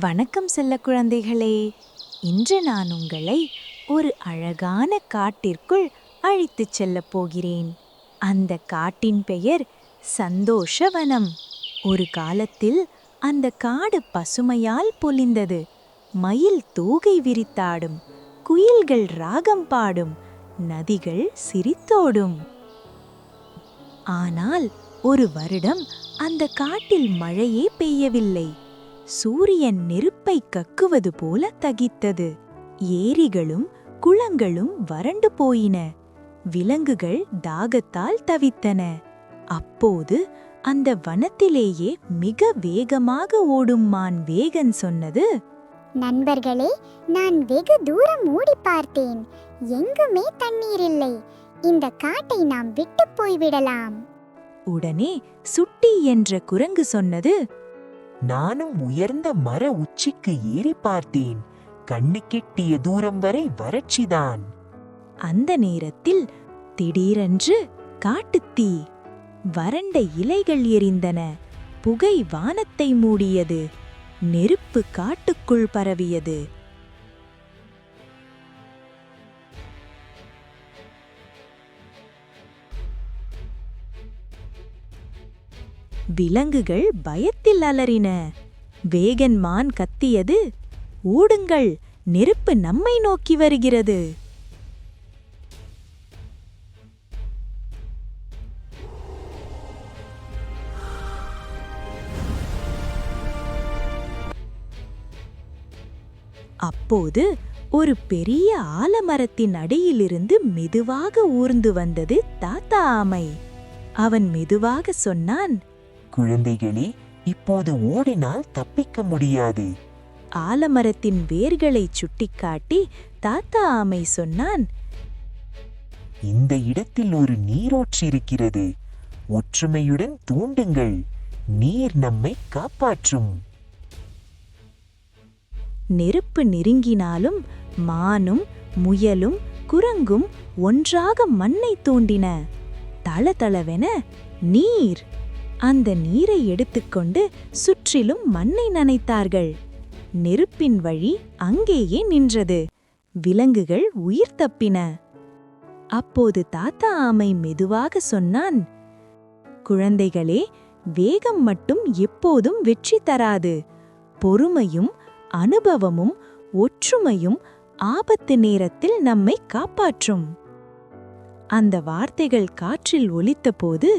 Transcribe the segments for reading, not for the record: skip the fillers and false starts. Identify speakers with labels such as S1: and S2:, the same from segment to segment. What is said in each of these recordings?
S1: வணக்கம் செல்ல குழந்தைகளே. இன்று நான் உங்களை ஒரு அழகான காட்டிற்குள் அழைத்துச் செல்லப் போகிறேன். அந்த காட்டின் பெயர் சந்தோஷவனம். ஒரு காலத்தில் அந்த காடு பசுமையால் பொலிந்தது. மயில் தூகை விரித்தாடும், குயில்கள் ராகம் பாடும், நதிகள் சிரித்தோடும். ஆனால் ஒரு வருடம் அந்த காட்டில் மழையே பெய்யவில்லை. சூரியன் நெருப்பை கக்குவது போல தகித்தது. ஏரிகளும் குளங்களும் வறண்டு போயின. விலங்குகள் தாகத்தால் தவித்தன. அப்போது அந்த வனத்திலேயே மிக வேகமாக ஓடும் மான் வேகன் சொன்னது,
S2: நண்பர்களே, நான் வெகு தூரம் ஓடி பார்த்தேன். எங்குமே தண்ணீர் இல்லை. இந்த காட்டை நாம் விட்டு போய்விடலாம்.
S1: உடனே சுட்டி என்ற குரங்கு சொன்னது,
S3: நானும் உயர்ந்த மர உச்சிக்கு ஏறி பார்த்தேன். கண்ணு கெட்டிய தூரம் வரை வறட்சிதான்.
S1: அந்த நேரத்தில் திடீரென்று காட்டுத்தீ. வறண்ட இலைகள் எரிந்தன. புகை வானத்தை மூடியது. நெருப்பு காட்டுக்குள் பரவியது. விலங்குகள் பயத்தில் அலறின. வேகன் மான் கத்தியது, ஓடுங்கள், நெருப்பு நம்மை நோக்கி வருகிறது. அப்போது ஒரு பெரிய ஆலமரத்தின் அடியிலிருந்து மெதுவாக ஊர்ந்து வந்தது தாத்தா ஆமை. அவன் மெதுவாக சொன்னான்,
S3: குழந்தைகளே, இப்போது ஓடினால் தப்பிக்க முடியாது.
S1: ஆலமரத்தின் வேர்களைச் சுட்டிக்காட்டி தாத்தா ஆமை சொன்னான்,
S3: இந்த இடத்தில் ஒரு நீரோற்று இருக்கிறது. ஒற்றுமையுடன் தூண்டுங்கள். நீர் நம்மை காப்பாற்றும்.
S1: நெருப்பு நெருங்கினாலும் மானும் முயலும் குரங்கும் ஒன்றாக மண்ணை தோண்டின. தளதளவென நீர். அந்த நீரை எடுத்துக்கொண்டு சுற்றிலும் மண்ணை நனைத்தார்கள். நெருப்பின் வழி அங்கேயே நின்றது. விலங்குகள் உயிர் தப்பின. அப்போது தாத்தா ஆமை மெதுவாக சொன்னான், குழந்தைகளே, வேகம் மட்டும் எப்போதும் வெற்றி தராது. பொறுமையும் அனுபவமும் ஒற்றுமையும் ஆபத்து நேரத்தில் நம்மை காப்பாற்றும். அந்த வார்த்தைகள் காற்றில் ஒலித்தபோது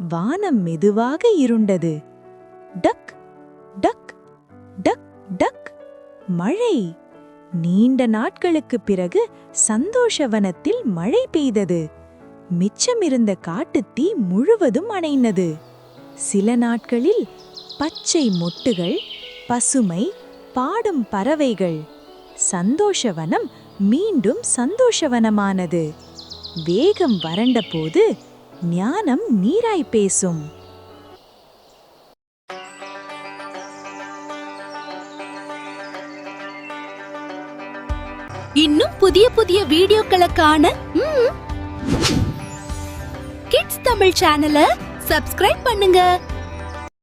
S1: வானம் மெதுவாக இருண்டது. டக் டக் டக் டக். மழை. நீண்ட நாட்களுக்கு பிறகு சந்தோஷவனத்தில் மழை பெய்தது. மிச்சமிருந்த காட்டுத்தீ முழுவதும் அணைந்தது. சில நாட்களில் பச்சை மொட்டுகள், பசுமை, பாடும் பறவைகள். சந்தோஷவனம் மீண்டும் சந்தோஷவனமானது. வேகம் வறண்டபோது ஞானம் நீராய் பேசும்.
S4: இன்னும் புதிய புதிய வீடியோக்களை காண கிட்ஸ் தமிழ் சேனலை சப்ஸ்கிரைப் பண்ணுங்க.